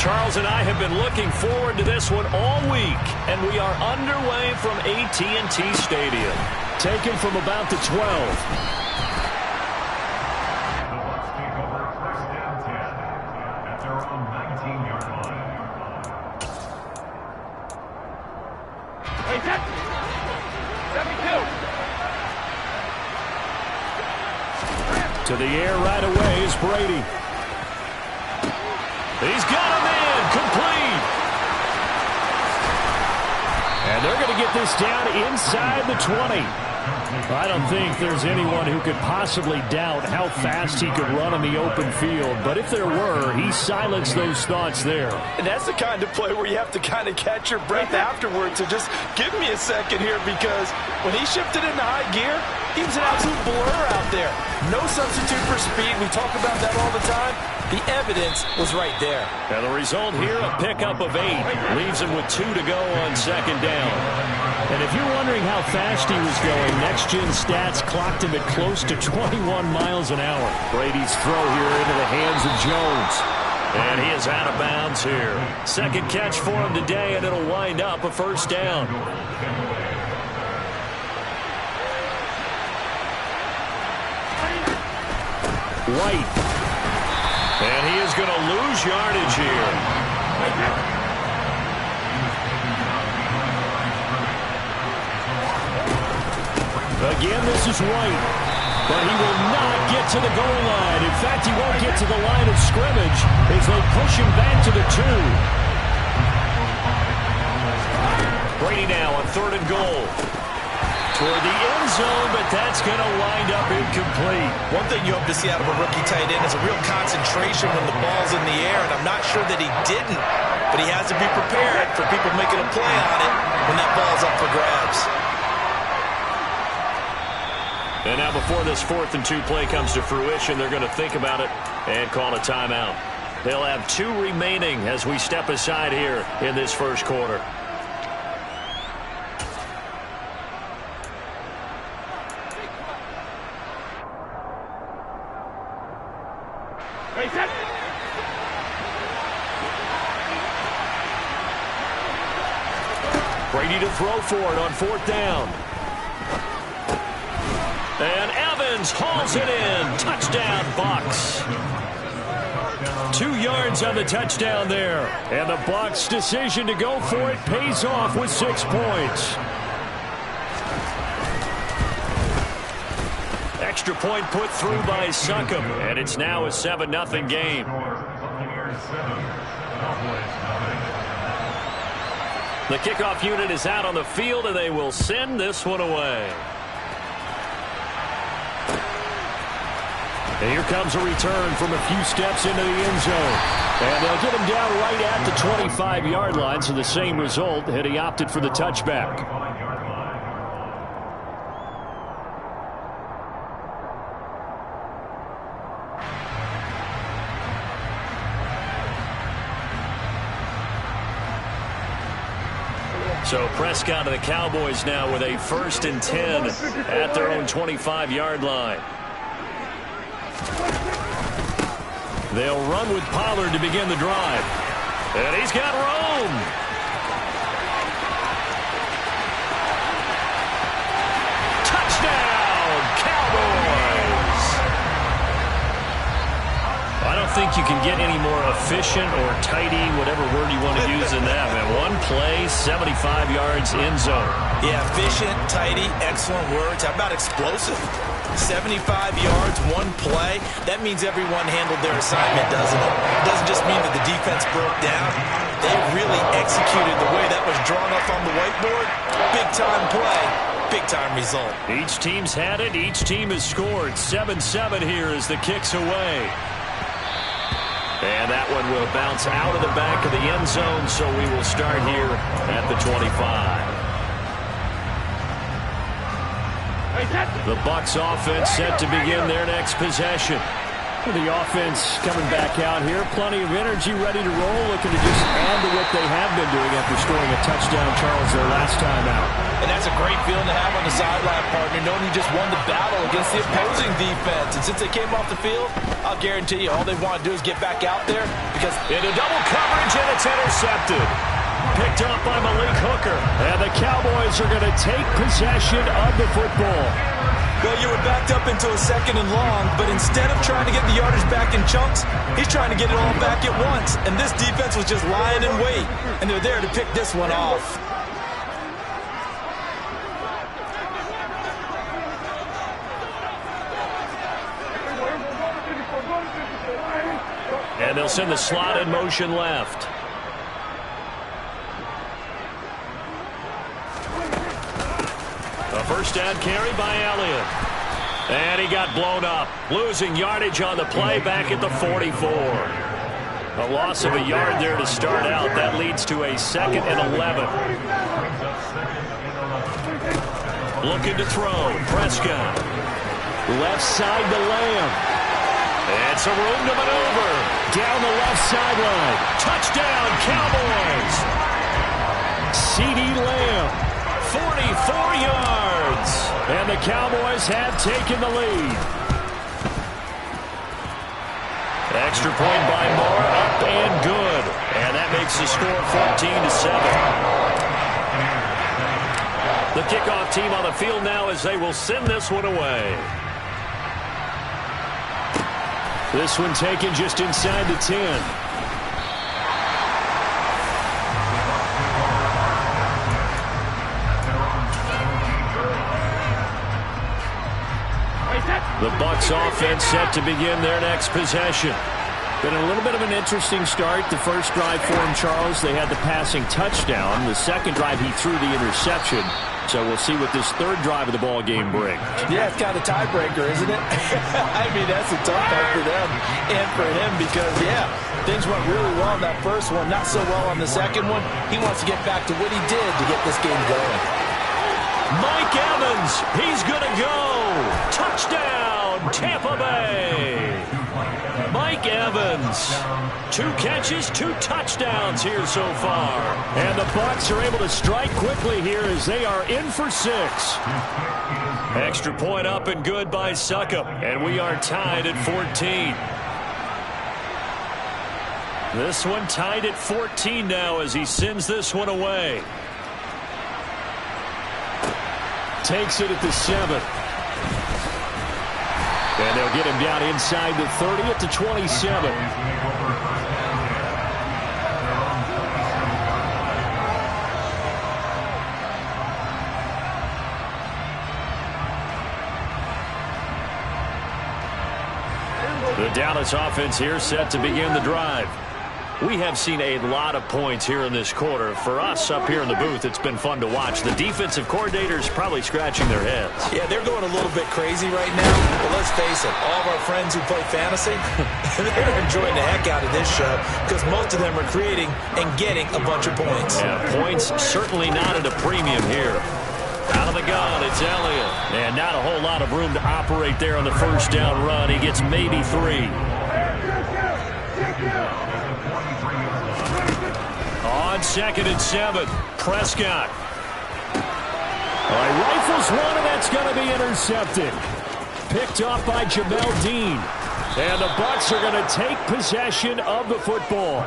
Charles and I have been looking forward to this one all week, and we are underway from AT&T Stadium. Taken from about the 12. To the air right away is Brady. He's got him in, complete. And they're going to get this down inside the 20. I don't think there's anyone who could possibly doubt how fast he could run on the open field. But if there were, he silenced those thoughts there. And that's the kind of play where you have to kind of catch your breath afterwards. So just give me a second here, because when he shifted into high gear, he was an absolute blur out there. No substitute for speed. We talk about that all the time. The evidence was right there. And the result here, a pickup of 8. Leaves him with 2 to go on second down. And if you're wondering how fast he was going, next-gen stats clocked him at close to 21 miles an hour. Brady's throw here into the hands of Jones. And he is out of bounds here. Second catch for him today, and it'll wind up a first down. White. And he is going to lose yardage here. Again, this is White. But he will not get to the goal line. In fact, he won't get to the line of scrimmage as they push him back to the 2. Brady now on 3rd and goal. Toward the end zone, but that's going to wind up incomplete. One thing you hope to see out of a rookie tight end is a real concentration when the ball's in the air, and I'm not sure that he didn't, but he has to be prepared for people making a play on it when that ball's up for grabs. And now before this 4th and 2 play comes to fruition, they're going to think about it and call a timeout. They'll have 2 remaining as we step aside here in this first quarter. Brady to throw for it on 4th down. And Evans hauls it in. Touchdown, Bucs. 2 yards on the touchdown there. And the Bucs' decision to go for it pays off with 6 points. Extra point put through by Succop. And it's now a 7-0 game. The kickoff unit is out on the field, and they will send this one away. And here comes a return from a few steps into the end zone. And they'll get him down right at the 25-yard line, so the same result had he opted for the touchback. So Prescott and the Cowboys now with a 1st and 10 at their own 25-yard line. They'll run with Pollard to begin the drive. And he's got Rome. Touchdown, Cowboys. I don't think you can get any more efficient or tidy, whatever word you want to use in that, man. 1 play, 75 yards, end zone. Yeah, efficient, tidy, excellent words. How about explosive? 75 yards, 1 play. That means everyone handled their assignment, doesn't it? It doesn't just mean that the defense broke down. They really executed the way that was drawn up on the whiteboard. Big-time play, big-time result. Each team's had it. Each team has scored. 7-7 here as the kick's away. And that one will bounce out of the back of the end zone, so we will start here at the 25. The Bucs offense set to begin their next possession. The offense coming back out here. Plenty of energy, ready to roll, looking to just add to what they have been doing after scoring a touchdown, Charles, their last time out. And that's a great feeling to have on the sideline, partner, knowing you just won the battle against the opposing defense. And since they came off the field, I'll guarantee you all they want to do is get back out there because into double coverage, and it's intercepted. Picked up by Malik Hooker. And the Cowboys are going to take possession of the football. Well, you were backed up into a 2nd and long, but instead of trying to get the yardage back in chunks, he's trying to get it all back at once. And this defense was just lying in wait, and they're there to pick this one off. And they'll send the slot in motion left. A first down carry by Elliott. And he got blown up. Losing yardage on the play back at the 44. A loss of a yard there to start out. That leads to a 2nd and 11. Looking to throw. Prescott. Left side to Lamb. And some room to maneuver. Down the left sideline. Touchdown, Cowboys. CeeDee Lamb. 44 yards. And the Cowboys have taken the lead. Extra point by Moore, up and good. And that makes the score 14-7. The kickoff team on the field now as they will send this one away. This one taken just inside the 10. The Bucs offense set to begin their next possession. Been a little bit of an interesting start. The first drive for him, Charles, they had the passing touchdown. The second drive, he threw the interception. So we'll see what this third drive of the ball game brings. Yeah, it's kind of a tiebreaker, isn't it? I mean, that's a tough one for them and for him because, yeah, things went really well in that first one, not so well on the second one. He wants to get back to what he did to get this game going. Mike Evans, he's going to go. Touchdown, Tampa Bay. Mike Evans, 2 catches, 2 touchdowns here so far. And the Bucs are able to strike quickly here as they are in for 6. Extra point up and good by Succop. And we are tied at 14. This one tied at 14 now as he sends this one away. Takes it at the 7. And they'll get him down inside the 30 at the 27. The Dallas offense here set to begin the drive. We have seen a lot of points here in this quarter. For us up here in the booth, it's been fun to watch. The defensive coordinators probably scratching their heads. Yeah, they're going a little bit crazy right now. But let's face it, all of our friends who play fantasy, they're enjoying the heck out of this show because most of them are creating and getting a bunch of points. Yeah, points certainly not at a premium here. Out of the gun, it's Elliott. And not a whole lot of room to operate there on the first down run. He gets maybe 3. On 2nd and 7, Prescott. Rifles one, and that's going to be intercepted. Picked off by Jamel Dean. And the Bucs are going to take possession of the football.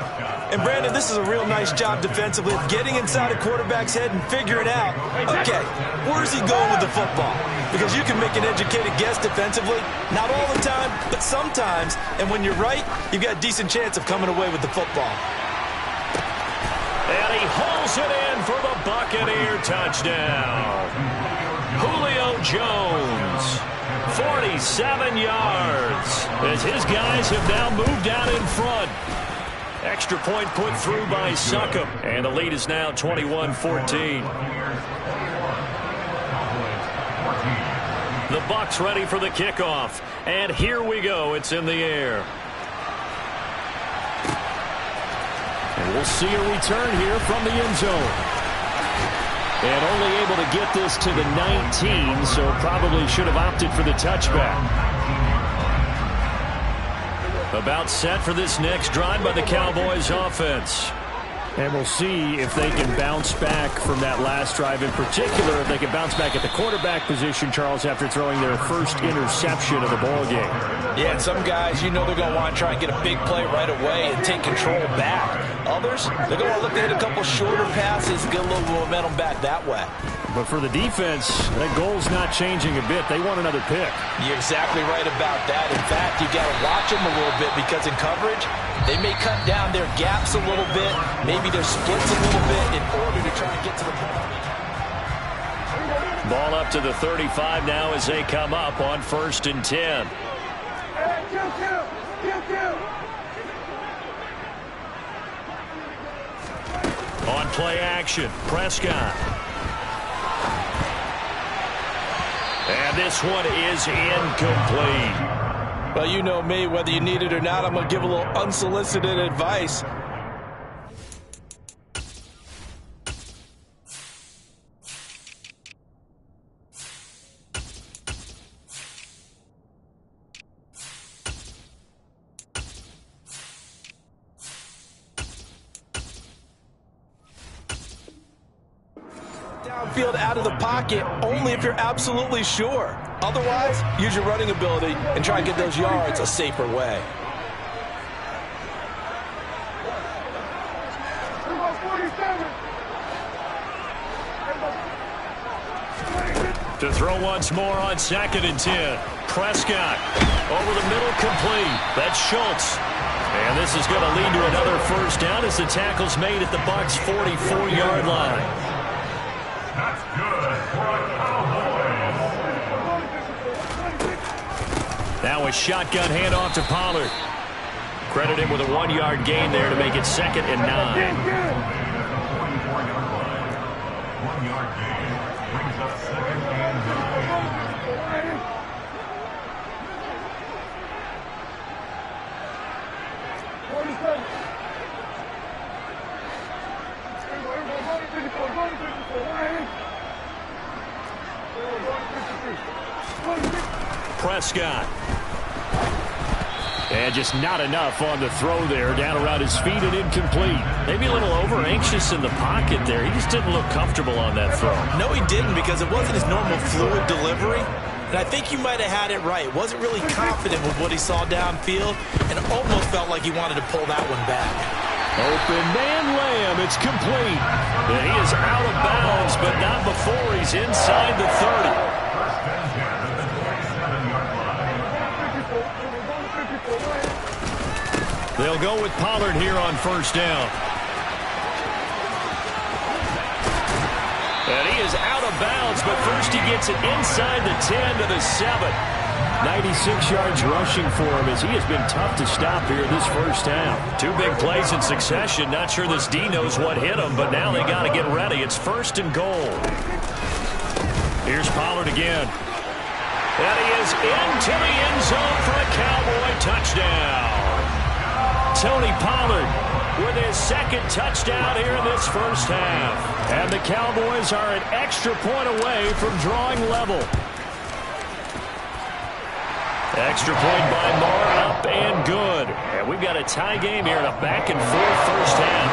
And, Brandon, this is a real nice job defensively of getting inside a quarterback's head and figuring out, okay, where's he going with the football? Because you can make an educated guess defensively, not all the time, but sometimes. And when you're right, you've got a decent chance of coming away with the football. And he hauls it in for the Buccaneer touchdown. Julio Jones, 47 yards, as his guys have now moved out in front. Extra point put through by Succop, and the lead is now 21-14. The Bucs ready for the kickoff, and here we go. It's in the air. And we'll see a return here from the end zone. And only able to get this to the 19, so probably should have opted for the touchback. About set for this next drive by the Cowboys offense. And we'll see if they can bounce back from that last drive. In particular, if they can bounce back at the quarterback position, Charles, after throwing their first interception of the ball game. Yeah, and some guys, you know they're going to want to try and get a big play right away and take control back. Others, they're going to look to hit a couple shorter passes, get a little momentum back that way. But for the defense, that goal's not changing a bit. They want another pick. You're exactly right about that. In fact, you got to watch them a little bit because in coverage, they may cut down their gaps a little bit, maybe their splits a little bit in order to try and get to the ball. Ball up to the 35 now as they come up on 1st and 10. On play action, Prescott. And this one is incomplete. Well, you know me, whether you need it or not, I'm going to give a little unsolicited advice. Downfield out of the pocket only if you're absolutely sure. Otherwise, use your running ability and try and get those yards a safer way. To throw once more on 2nd and 10. Prescott over the middle, complete. That's Schultz. And this is going to lead to another first down as the tackle's made at the Bucs' 44-yard line. That's good for a Cowboys. Now a shotgun handoff to Pollard. Credit him with a 1-yard gain there to make it 2nd and 9. 1-yard gain brings up 2nd and 9. Prescott. And just not enough on the throw there. Down around his feet and incomplete. Maybe a little over-anxious in the pocket there. He just didn't look comfortable on that throw. No, he didn't, because it wasn't his normal fluid delivery. And I think you might have had it right. Wasn't really confident with what he saw downfield and almost felt like he wanted to pull that one back. Open man Lamb. It's complete. And he is out of bounds, but not before he's inside the 30. They'll go with Pollard here on 1st down. And he is out of bounds, but first he gets it inside the 10 to the 7. 96 yards rushing for him as he has been tough to stop here this first half. 2 big plays in succession. Not sure this D knows what hit him, but now they got to get ready. It's 1st and goal. Here's Pollard again. And he is into the end zone for a Cowboy touchdown. Tony Pollard with his 2nd touchdown here in this first half. And the Cowboys are an extra point away from drawing level. Extra point by Moore, up and good. And we've got a tie game here in a back-and-forth first half.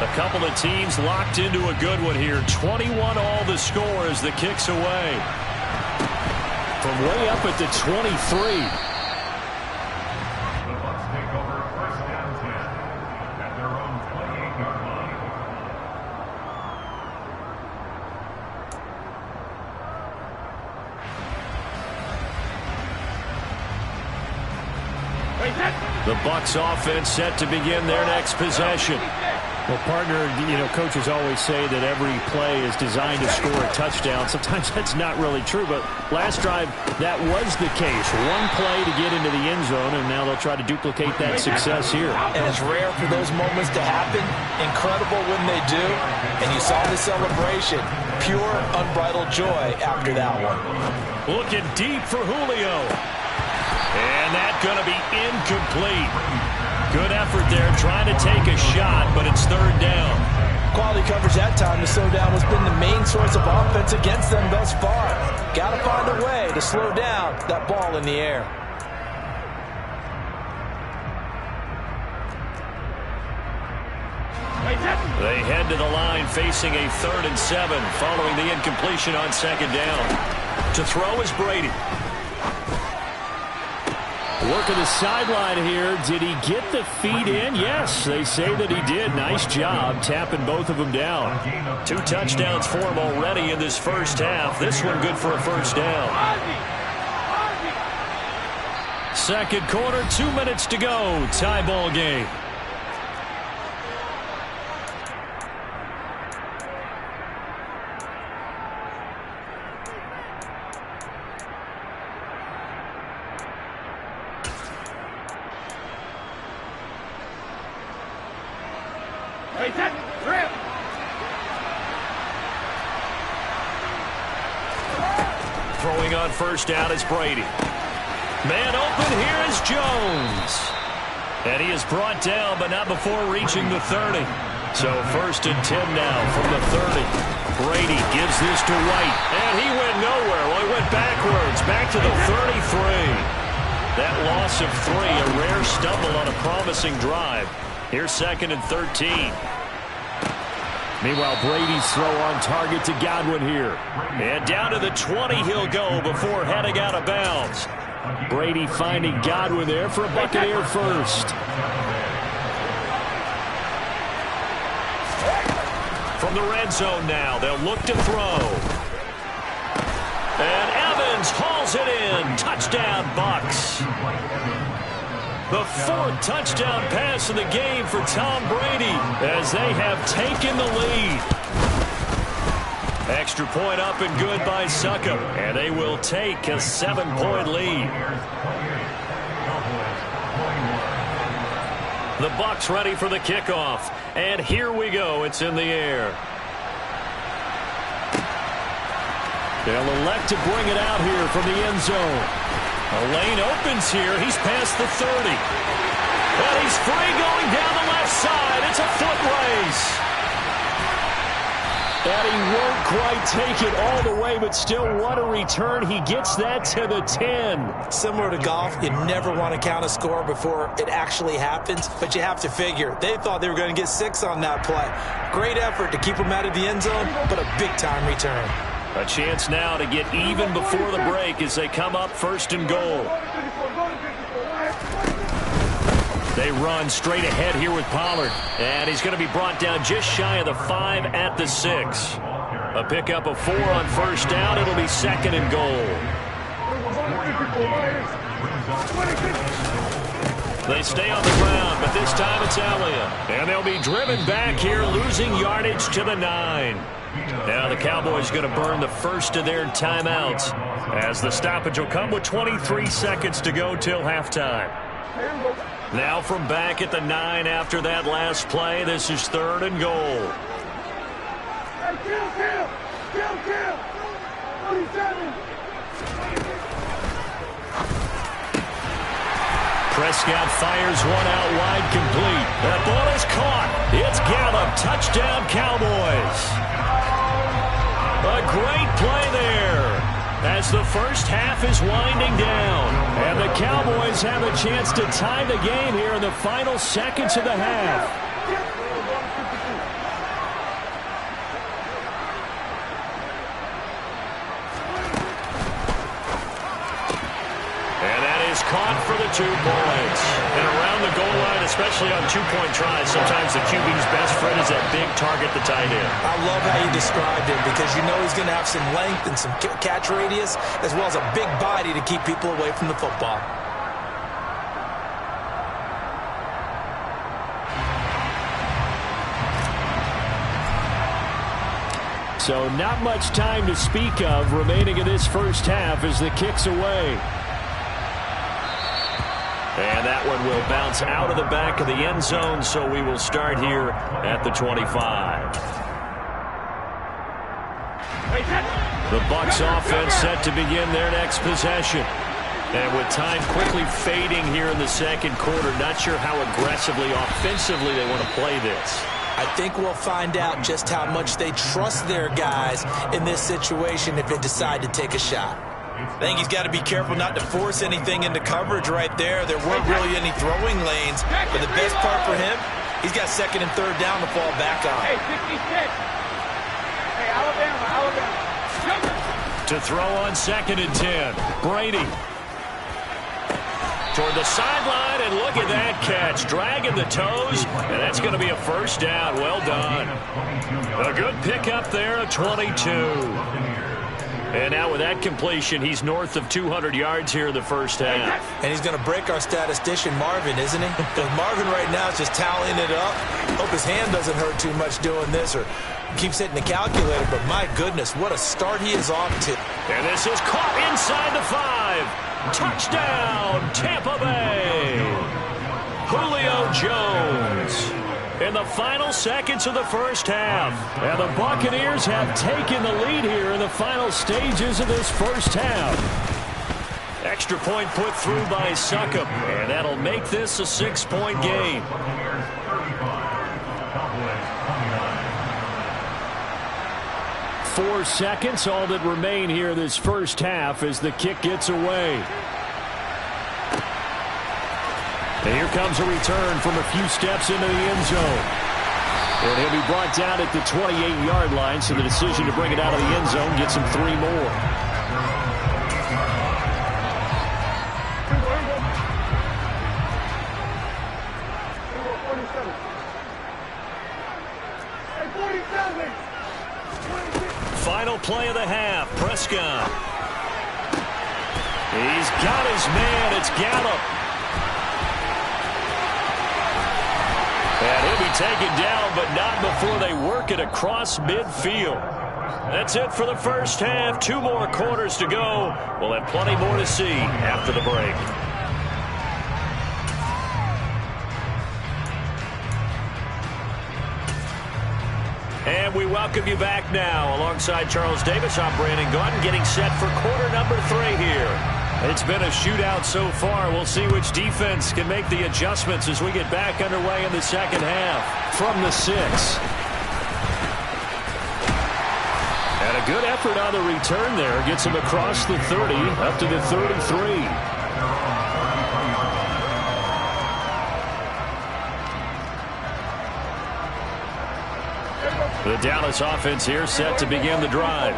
A couple of teams locked into a good one here. 21 all the score as the kick's away. From way up at the 23. The Bucs take over 1st and 10 at their own 28-yard line. The Bucs offense set to begin their next possession. Well, partner, coaches always say that every play is designed to score a touchdown. Sometimes that's not really true, but last drive, that was the case. One play to get into the end zone, and now they'll try to duplicate that success here. And it's rare for those moments to happen. Incredible when they do. And you saw the celebration. Pure, unbridled joy after that one. Looking deep for Julio. And that's going to be incomplete. Good effort there trying to take a shot, but it's 3rd down. Quality coverage that time to slow down has been the main source of offense against them thus far. Got to find a way to slow down that ball in the air. They head to the line facing a 3rd and 7 following the incompletion on 2nd down. To throw is Brady. Working the sideline here. Did he get the feet in? Yes, they say that he did. Nice job tapping both of them down. 2 touchdowns for him already in this first half. This one good for a 1st down. 2nd quarter, 2 minutes to go. Tie ball game. Throwing on 1st down is Brady. Man open, here is Jones. And he is brought down, but not before reaching the 30. So 1st and 10 now from the 30. Brady gives this to White. And he went nowhere. Well, he went backwards, back to the 33. That loss of 3, a rare stumble on a promising drive. Here's 2nd and 13. Meanwhile, Brady's throw on target to Godwin here. And down to the 20 he'll go before heading out of bounds. Brady finding Godwin there for a Buccaneer first. From the red zone now, they'll look to throw. And Evans hauls it in. Touchdown, Bucs. The 4th touchdown pass in the game for Tom Brady as they have taken the lead. Extra point up and good by Succop, and they will take a 7-point lead. The Bucs ready for the kickoff, and here we go. It's in the air. They'll elect to bring it out here from the end zone. A lane opens here. He's past the 30. And he's free going down the left side. It's a foot race. And he won't quite take it all the way, but still what a return. He gets that to the 10. Similar to golf, you never want to count a score before it actually happens, but you have to figure. They thought they were going to get 6 on that play. Great effort to keep them out of the end zone, but a big-time return. A chance now to get even before the break as they come up 1st and goal. They run straight ahead here with Pollard. And he's going to be brought down just shy of the 5 at the 6. A pickup of 4 on 1st down. It'll be 2nd and goal. They stay on the ground, but this time it's Elliott. And they'll be driven back here, losing yardage to the 9. Now the Cowboys going to burn the first of their timeouts as the stoppage will come with 23 seconds to go till halftime. Now from back at the 9 after that last play, this is 3rd and goal. Prescott fires one out wide, complete. That ball is caught. It's Gallup. Touchdown, Cowboys. A great play there as the first half is winding down. And the Cowboys have a chance to tie the game here in the final seconds of the half. And that is caught for the 2 points. And around the goal line, especially on 2-point tries, sometimes the QB's best friend is that big target, the tight end. I love how you described him because you know he's going to have some length and some catch radius as well as a big body to keep people away from the football. So not much time to speak of remaining in this first half as the kick's away. And that one will bounce out of the back of the end zone, so we will start here at the 25. The Bucs offense set to begin their next possession. And with time quickly fading here in the 2nd quarter, not sure how aggressively, offensively they want to play this. I think we'll find out just how much they trust their guys in this situation if they decide to take a shot. I think he's got to be careful not to force anything into coverage right there. There weren't really any throwing lanes, but the best part for him, he's got second and third down to fall back on. Hey, 66. Hey, Alabama. To throw on second and 10. Brady. Toward the sideline, and look at that catch. Dragging the toes, and that's going to be a first down. Well done. A good pickup there, a 22. And now with that completion, he's north of 200 yards here in the first half. And he's going to break our statistician, Marvin, isn't he? Because Marvin right now is just tallying it up. Hope his hand doesn't hurt too much doing this or keeps hitting the calculator. But my goodness, what a start he is off to. And this is caught inside the 5. Touchdown, Tampa Bay. Julio Jones. In the final seconds of the first half. And the Buccaneers have taken the lead here in the final stages of this first half. Extra point put through by Succop. And that'll make this a 6-point game. 4 seconds, all that remain here this first half as the kick gets away. And here comes a return from a few steps into the end zone. And he'll be brought down at the 28-yard line, so the decision to bring it out of the end zone gets him 3 more. Final play of the half, Prescott. He's got his man, it's Gallup. And he'll be taken down, but not before they work it across midfield. That's it for the first half. 2 more quarters to go. We'll have plenty more to see after the break. And we welcome you back now. Alongside Charles Davis, I'm Brandon Gaudin, getting set for quarter number 3 here. It's been a shootout so far. We'll see which defense can make the adjustments as we get back underway in the second half. From the 6. And a good effort on the return there. Gets him across the 30, up to the 33. The Dallas offense here set to begin the drive.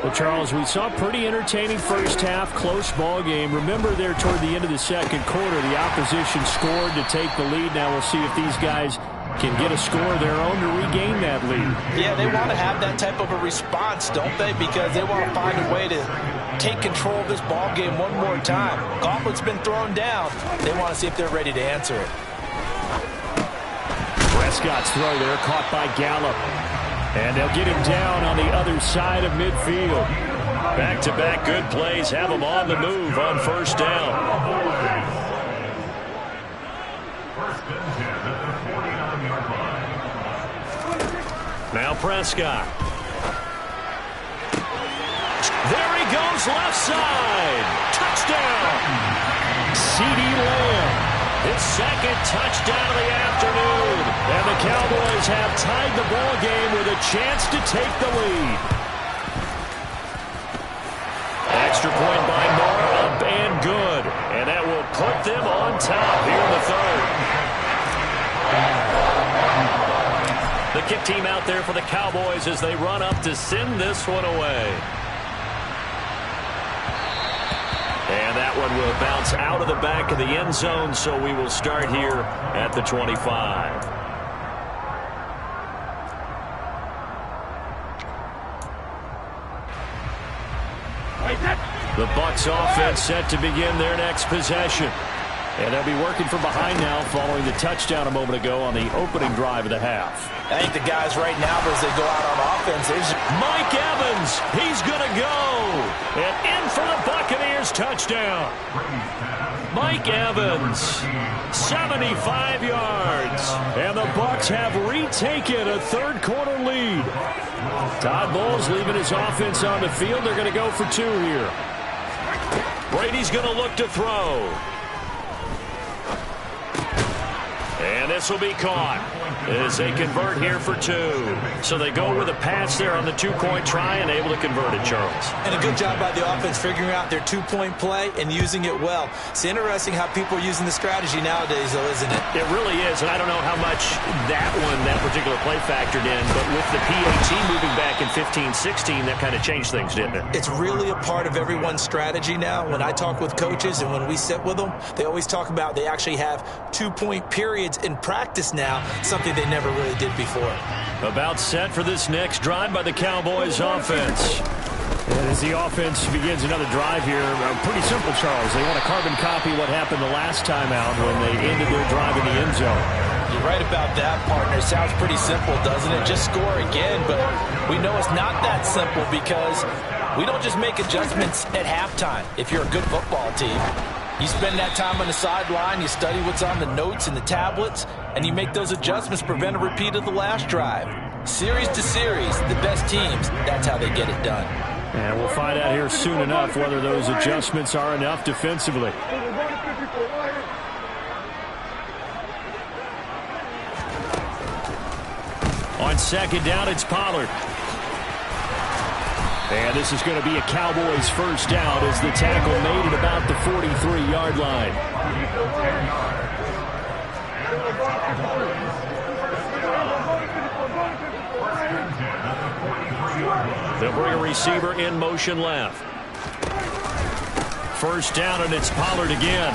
Well, Charles, we saw a pretty entertaining first half, close ball game. Remember there toward the end of the second quarter, the opposition scored to take the lead. Now we'll see if these guys can get a score of their own to regain that lead. Yeah, they want to have that type of a response, don't they? Because they want to find a way to take control of this ball game one more time. Gauntlet's been thrown down. They want to see if they're ready to answer it. Prescott's throw there, caught by Gallup. And they'll get him down on the other side of midfield. Back-to-back good plays have him on the move on first down. Now Prescott. There he goes, left side. Touchdown. CeeDee Lamb. His second touchdown of the afternoon. And the Cowboys have tied the ball game with a chance to take the lead. Extra point by Moore, up and good. And that will put them on top here in the third. The kick team out there for the Cowboys as they run up to send this one away. And that one will bounce out of the back of the end zone, so we will start here at the 25. The Bucs offense set to begin their next possession. And they'll be working from behind now following the touchdown a moment ago on the opening drive of the half. I think the guys right now, as they go out on offense, Mike Evans, he's going to go. And in for the Buccaneers touchdown. Mike Evans, 75 yards. And the Bucs have retaken a third-quarter lead. Todd Bowles leaving his offense on the field. They're going to go for 2 here. Brady's going to look to throw. And this will be caught. as they convert here for 2. So they go with a pass there on the two-point try and able to convert it, Charles. And a good job by the offense figuring out their two-point play and using it well. It's interesting how people are using the strategy nowadays, though, isn't it? It really is, and I don't know how much that particular play factored in, but with the PAT moving back in 15-16, that kind of changed things, didn't it? It's really a part of everyone's strategy now. When I talk with coaches and when we sit with them, they always talk about they actually have two-point periods in practice now, something they never really did before. About set for this next drive by the Cowboys offense. And as the offense begins another drive here, pretty simple, Charles. They want to carbon copy what happened the last time out when they ended their drive in the end zone. You're right about that, partner. Sounds pretty simple, doesn't it? Just score again, but we know it's not that simple because we don't just make adjustments at halftime if you're a good football team. You spend that time on the sideline, you study what's on the notes and the tablets, and you make those adjustments to prevent a repeat of the last drive. Series to series, the best teams, that's how they get it done. And we'll find out here soon enough whether those adjustments are enough defensively. On second down, it's Pollard. And this is going to be a Cowboys first down as the tackle made at about the 43-yard line. They'll bring a receiver in motion left. First down, and it's Pollard again.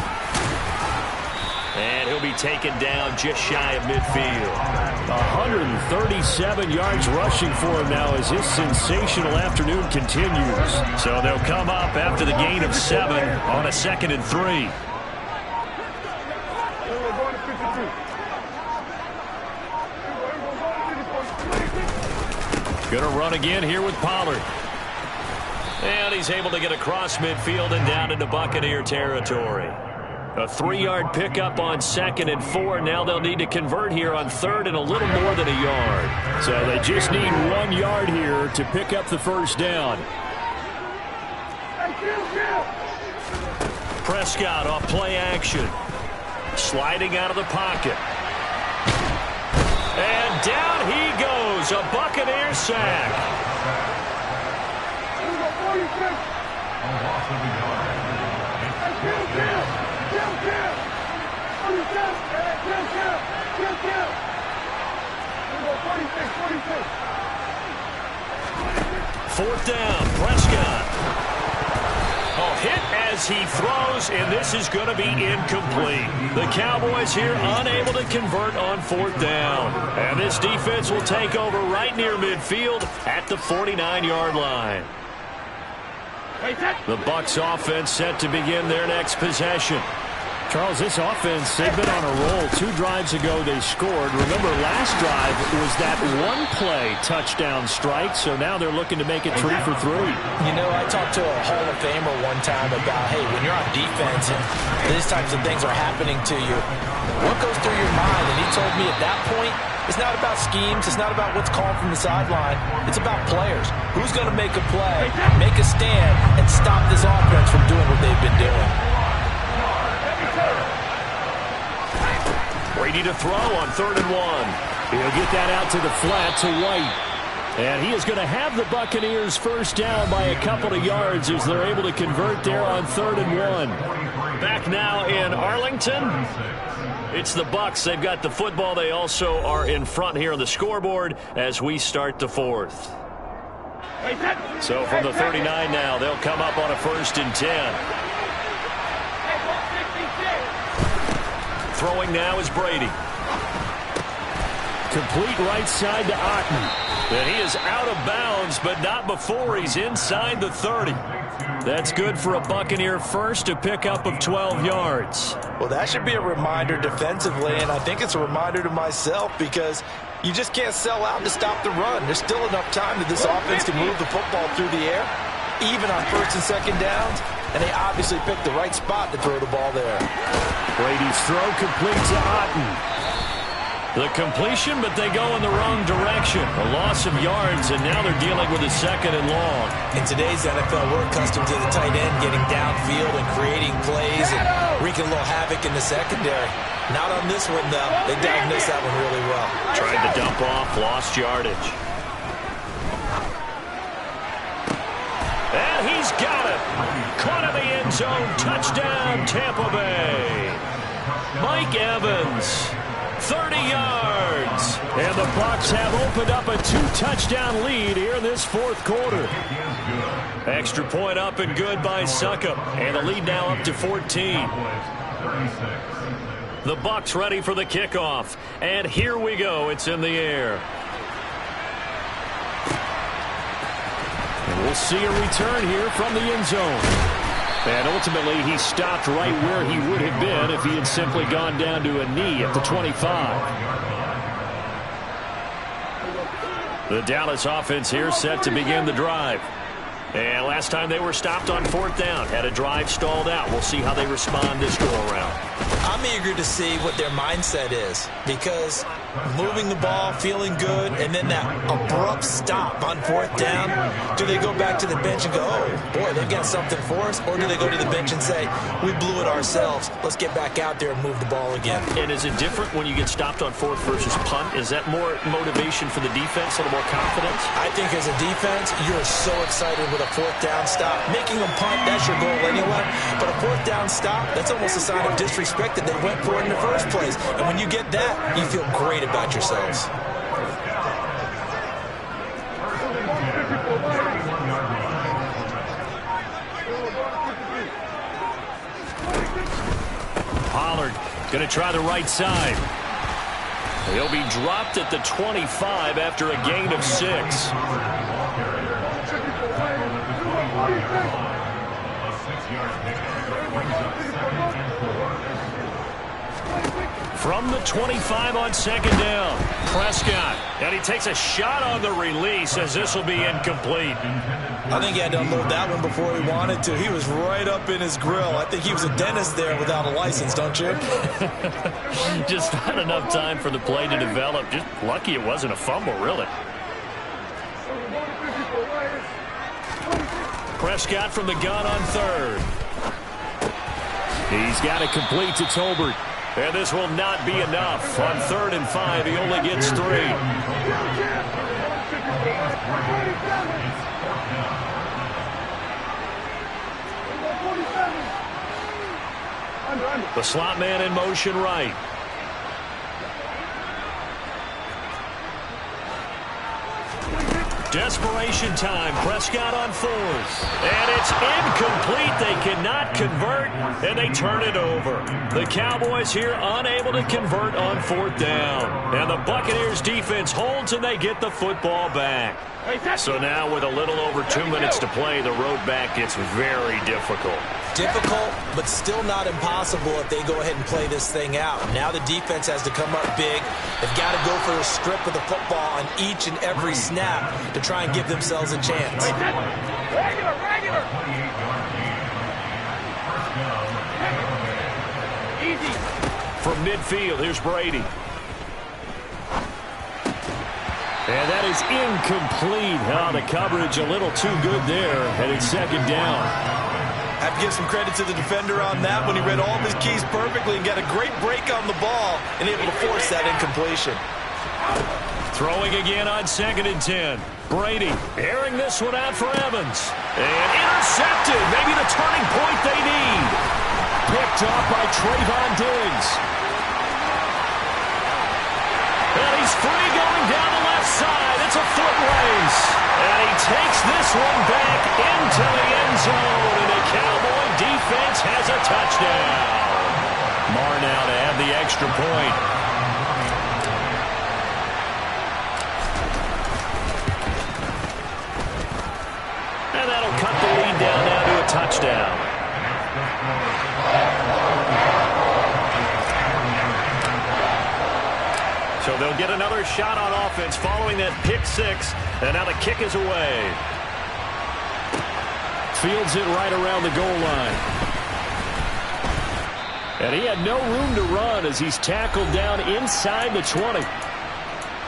And he'll be taken down just shy of midfield. 137 yards rushing for him now as his sensational afternoon continues. So they'll come up after the gain of 7 on a 2nd and 3. Going to run again here with Pollard. And he's able to get across midfield and down into Buccaneer territory. A 3-yard pickup on 2nd and 4. Now they'll need to convert here on 3rd and a little more than a yard. So they just need 1 yard here to pick up the first down. Prescott off play action. Sliding out of the pocket. And down he goes. A Buccaneer sack. Fourth down, Prescott. Oh, hit as he throws, and this is going to be incomplete. The Cowboys here unable to convert on 4th down. And this defense will take over right near midfield at the 49-yard line. The Bucs offense set to begin their next possession. Charles, this offense, they've been on a roll. 2 drives ago, they scored. Remember, last drive was that one-play touchdown strike, so now they're looking to make it 3 for 3. You know, I talked to a Hall of Famer one time about, hey, when you're on defense and these types of things are happening to you, what goes through your mind? And he told me at that point, it's not about schemes. It's not about what's called from the sideline. It's about players. Who's going to make a play, make a stand, and stop this offense from doing what they've been doing. Brady to throw on 3rd and 1. He'll get that out to the flat to White. And he is going to have the Buccaneers first down by a couple of yards as they're able to convert there on 3rd and 1. Back now in Arlington. It's the Bucs. They've got the football. They also are in front here on the scoreboard as we start the 4th. So from the 39 now, they'll come up on a 1st and 10. Throwing now is Brady. Complete right side to Otten. And he is out of bounds, but not before he's inside the 30. That's good for a Buccaneer first, a pickup of 12 yards. Well, that should be a reminder defensively, and I think it's a reminder to myself because you just can't sell out to stop the run. There's still enough time to this offense to move the football through the air, even on 1st and 2nd downs, and they obviously picked the right spot to throw the ball there. Brady's throw complete to Otten. The completion, but they go in the wrong direction. A loss of yards, and now they're dealing with a 2nd and long. In today's NFL, we're accustomed to the tight end getting downfield and creating plays and wreaking a little havoc in the secondary. Not on this one, though. They diagnosed that one really well. Tried to dump off, lost yardage. And he's got it. Caught in the end zone. Touchdown, Tampa Bay. Mike Evans. 30 yards. And the Bucs have opened up a 2-touchdown lead here in this 4th quarter. Extra point up and good by Succop. And the lead now up to 14. The Bucs ready for the kickoff. And here we go. It's in the air. And we'll see a return here from the end zone. And ultimately, he stopped right where he would have been if he had simply gone down to a knee at the 25. The Dallas offense here set to begin the drive. And last time they were stopped on 4th down. Had a drive stalled out. We'll see how they respond this go-around. I'm eager to see what their mindset is, because moving the ball, feeling good, and then that abrupt stop on 4th down, do they go back to the bench and go, oh, boy, they've got something for us, or do they go to the bench and say, we blew it ourselves, let's get back out there and move the ball again? And is it different when you get stopped on 4th versus punt? Is that more motivation for the defense, a little more confidence? I think as a defense, you're so excited with a 4th down stop. Making them punt, that's your goal anyway, but a 4th down stop, that's almost a sign of disrespect that they went for it in the first place. And when you get that, you feel great about yourselves. Pollard going to try the right side. He'll be dropped at the 25 after a gain of 6. From the 25 on 2nd down, Prescott. And he takes a shot on the release as this will be incomplete. I think he had to unload that one before he wanted to. He was right up in his grill. I think he was a dentist there without a license, don't you? Just not enough time for the play to develop. Just lucky it wasn't a fumble, really. Prescott from the gun on 3rd. He's got it complete to Tolbert. And this will not be enough. On 3rd and 5, he only gets 3. The slot man in motion right. Desperation time. Prescott on 4th. And it's incomplete. They cannot convert, and they turn it over. The Cowboys here unable to convert on 4th down. And the Buccaneers defense holds, and they get the football back. So now with a little over 2 minutes to play, the road back gets very difficult. Difficult, but still not impossible if they go ahead and play this thing out. Now the defense has to come up big. They've got to go for a strip of the football on each and every snap to try and give themselves a chance. Regular. Easy. From midfield, here's Brady. And that is incomplete. Oh, the coverage a little too good there, and it's 2nd down. I have to give some credit to the defender on that when he read all of his keys perfectly and got a great break on the ball and able to force that incompletion. Throwing again on 2nd and 10. Brady airing this one out for Evans. And intercepted. Maybe the turning point they need. Picked off by Trayvon Diggs. And he's free going down the left side. It's a foot race. And he takes this one back into the end zone. And the Cowboy defense has a touchdown. Marr now to add the extra point. And that'll cut the lead down now to a touchdown. So they'll get another shot on offense following that pick 6. And now the kick is away. Fields it right around the goal line. And he had no room to run as he's tackled down inside the 20.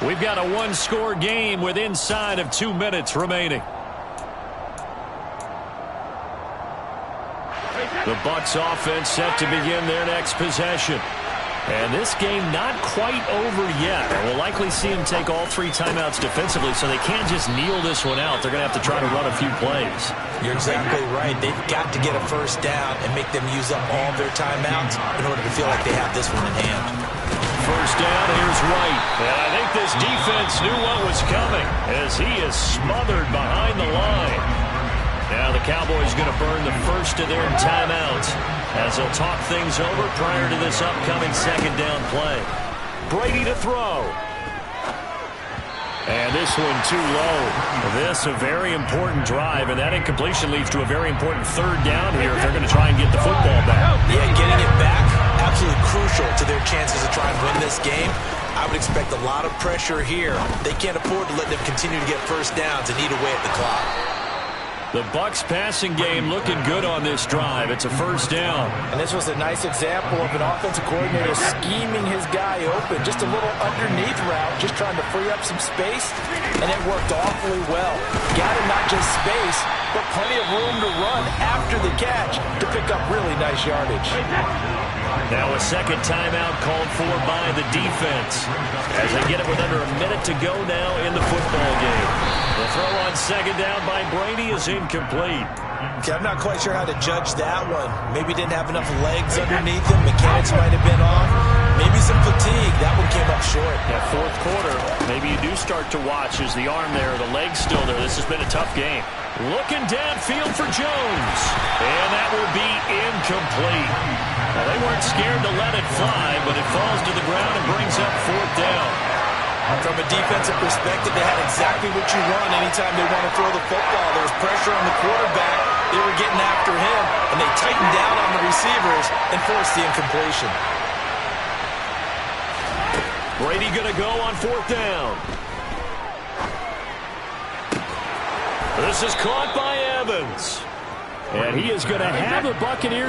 We've got a one-score game with inside of 2 minutes remaining. The Bucs offense set to begin their next possession. And this game not quite over yet. We'll likely see him take all 3 timeouts defensively, so they can't just kneel this one out. They're going to have to try to run a few plays. You're exactly right. They've got to get a first down and make them use up all their timeouts in order to feel like they have this one in hand. First down, here's White. And I think this defense knew what was coming as he is smothered behind the line. Now the Cowboys going to burn the first of their timeouts as they'll talk things over prior to this upcoming second down play. Brady to throw. And this one too low. This a very important drive, and that incompletion leads to a very important third down here if they're going to try and get the football back. Yeah, getting it back, absolutely crucial to their chances to try and win this game. I would expect a lot of pressure here. They can't afford to let them continue to get first downs and eat away at the clock. The Bucs passing game looking good on this drive. It's a first down. And this was a nice example of an offensive coordinator scheming his guy open. Just a little underneath route, just trying to free up some space, and it worked awfully well. Got him not just space, but plenty of room to run after the catch to pick up really nice yardage. Now a second timeout called for by the defense as they get it with under a minute to go now in the football game. The throw on second down by Brady is incomplete. Okay, I'm not quite sure how to judge that one. Maybe didn't have enough legs underneath him. Mechanics might have been off. Maybe some fatigue. That one came up short. That fourth quarter, maybe you do start to watch as the arm there, the leg's still there. This has been a tough game. Looking downfield for Jones. And that will be incomplete. Now, they weren't scared to let it fly, but it falls to the ground and brings up fourth down. From a defensive perspective, they had exactly what you want anytime they want to throw the football. There was pressure on the quarterback. They were getting after him, and they tightened down on the receivers and forced the incompletion. Brady going to go on fourth down. This is caught by Evans. And he is going to have the Buccaneers